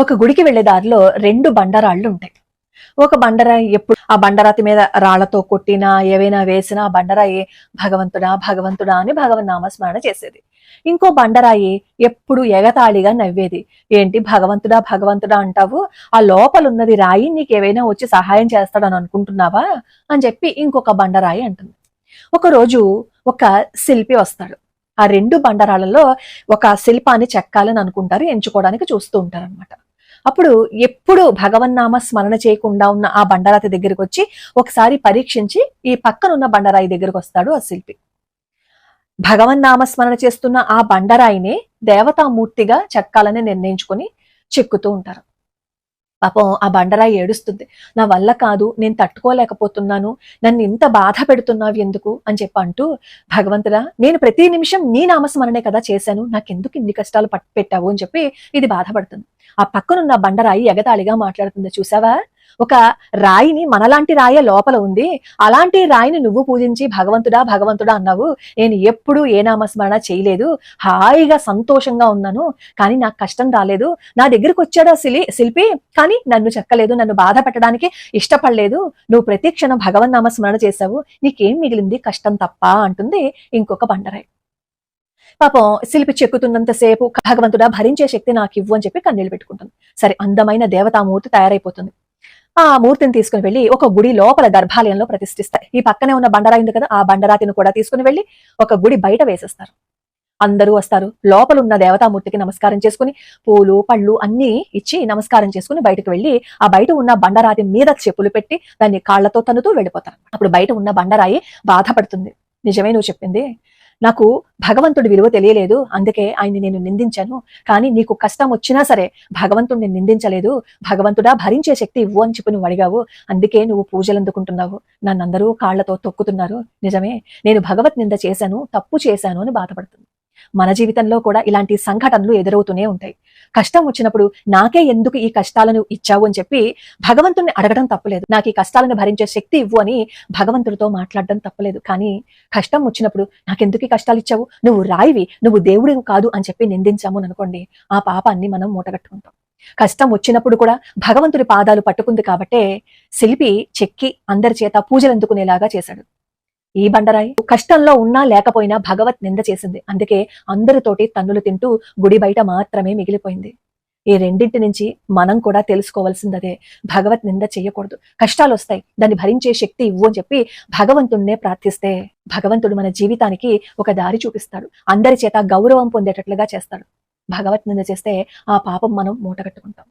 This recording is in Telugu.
ఒక గుడికి వెళ్లే దారిలో 2 బండరాళ్ళు ఉంటాయి. ఒక బండరాయి ఎప్పుడు ఆ బండరాతి మీద రాళ్లతో కొట్టినా, ఏవైనా వేసినా ఆ బండరాయి భగవంతుడా భగవంతుడా అని భగవన్నామ స్మరణ చేసేది. ఇంకో బండరాయి ఎప్పుడు ఎగతాళిగా నవ్వేది. ఏంటి భగవంతుడా భగవంతుడా అంటావు, ఆ లోపలున్నది రాయి నీకేవైనా వచ్చి సహాయం చేస్తాడని అనుకుంటున్నావా అని చెప్పి ఇంకొక బండరాయి అంటుంది. ఒకరోజు ఒక శిల్పి వస్తాడు. ఆ 2 బండరాళ్లలో ఒక శిల్పాన్ని చెక్కాలని అనుకుంటారు, ఎంచుకోవడానికి చూస్తూ ఉంటారు అనమాట. అప్పుడు ఎప్పుడు భగవన్నామ స్మరణ చేయకుండా ఉన్న ఆ బండరాతి దగ్గరికి వచ్చి ఒకసారి పరీక్షించి ఈ పక్కనున్న బండరాయి దగ్గరికి వస్తాడు ఆ శిల్పి. భగవన్నామ స్మరణ చేస్తున్న ఆ బండరాయిని దేవతామూర్తిగా చెక్కాలని నిర్ణయించుకొని చెక్కుతూ ఉంటారు. పాపం ఆ బండరాయి ఏడుస్తుంది. నా వల్ల కాదు, నేను తట్టుకోలేకపోతున్నాను, నన్ను ఇంత బాధ పెడుతున్నావు ఎందుకు అని చెప్పి అంటూ, భగవంతుడా నేను ప్రతి నిమిషం నీ నామస్మరణే కదా చేశాను, నాకెందుకు ఇన్ని కష్టాలు పెట్టావు అని చెప్పి ఇది బాధపడుతుంది. ఆ పక్కనున్న బండరాయి ఎగతాళిగా మాట్లాడుతుంది. చూసావా, ఒక రాయిని మనలాంటి రాయే లోపల ఉంది, అలాంటి రాయిని నువ్వు పూజించి భగవంతుడా భగవంతుడా అన్నావు, నేను ఎప్పుడు ఏ నామస్మరణ చేయలేదు, హాయిగా సంతోషంగా ఉన్నాను, కానీ నాకు కష్టం రాలేదు. నా దగ్గరికి వచ్చాడు ఆ శిల్పి, కానీ నన్ను చెక్కలేదు, నన్ను బాధ పెట్టడానికి ఇష్టపడలేదు, నువ్వు ప్రతి క్షణం భగవన్నామ స్మరణ చేశావు, నీకేం మిగిలింది కష్టం తప్ప అంటుంది ఇంకొక బండరాయి. పాపం శిల్పి చెక్కుతున్నంతసేపు భగవంతుడా భరించే శక్తి నాకు ఇవ్వు అని చెప్పి కన్నీళ్లు పెట్టుకుంటుంది. సరే, అందమైన దేవతామూర్తి తయారైపోతుంది. ఆ మూర్తిని తీసుకుని వెళ్లి ఒక గుడి లోపల గర్భాలయంలో ప్రతిష్ఠిస్తాయి. ఈ పక్కనే ఉన్న బండరాయి ఉంది కదా, ఆ బండరాతిని కూడా తీసుకుని వెళ్లి ఒక గుడి బయట వేసేస్తారు. అందరూ వస్తారు, లోపల ఉన్న దేవతామూర్తికి నమస్కారం చేసుకుని పూలు పళ్ళు అన్ని ఇచ్చి నమస్కారం చేసుకుని బయటకు వెళ్లి ఆ బయట ఉన్న బండరాతి మీద చెప్పులు పెట్టి దాన్ని కాళ్లతో తన్నుతూ వెళ్ళిపోతారు. అప్పుడు బయట ఉన్న బండరాయి బాధపడుతుంది. నిజమే నువ్వు చెప్పింది, నాకు భగవంతుడి విలువ తెలియలేదు, అందుకే ఆయన్ని నేను నిందించాను, కానీ నీకు కష్టం వచ్చినా సరే భగవంతుడిని నిందించలేదు, భగవంతుడా భరించే శక్తి ఇవ్వు అని చెప్పి నువ్వు అడిగావు, అందుకే నువ్వు పూజలు అందుకుంటున్నావు, నన్నందరూ కాళ్లతో తొక్కుతున్నారు, నిజమే నేను భగవత్ నింద చేశాను, తప్పు చేశాను అని బాధపడుతుంది. మన జీవితంలో కూడా ఇలాంటి సంఘటనలు ఎదురవుతూనే ఉంటాయి. కష్టం వచ్చినప్పుడు నాకే ఎందుకు ఈ కష్టాలను ఇచ్చావు అని చెప్పి భగవంతుడిని అడగడం తప్పులేదు, నాకు ఈ కష్టాలను భరించే శక్తి ఇవ్వు అని భగవంతుడితో మాట్లాడడం తప్పులేదు. కానీ కష్టం వచ్చినప్పుడు నాకెందుకు ఈ కష్టాలు ఇచ్చావు, నువ్వు రాయివి, నువ్వు దేవుడివి కాదు అని చెప్పి నిందించాము అనుకోండి, ఆ పాపాన్ని మనం మూటగట్టుకుంటాం. కష్టం వచ్చినప్పుడు కూడా భగవంతుడి పాదాలు పట్టుకుంది కాబట్టే శిల్పి చెక్కి అందరి చేత పూజలు అందుకునేలాగా చేశాడు. ఈ బండరాయి కష్టంలో ఉన్నా లేకపోయినా భగవత్ నింద చేసింది, అందుకే అందరితోటి తన్నులు తింటూ గుడి బయట మాత్రమే మిగిలిపోయింది. ఈ రెండింటి నుంచి మనం కూడా తెలుసుకోవాల్సిందదే, భగవత్ నింద చేయకూడదు. కష్టాలు వస్తాయి, దాన్ని భరించే శక్తి ఇవ్వు అని చెప్పి భగవంతుడినే ప్రార్థిస్తే భగవంతుడు మన జీవితానికి ఒక దారి చూపిస్తాడు, అందరి చేత గౌరవం పొందేటట్లుగా చేస్తాడు. భగవత్ నింద చేస్తే ఆ పాపం మనం మూటగట్టుకుంటాం.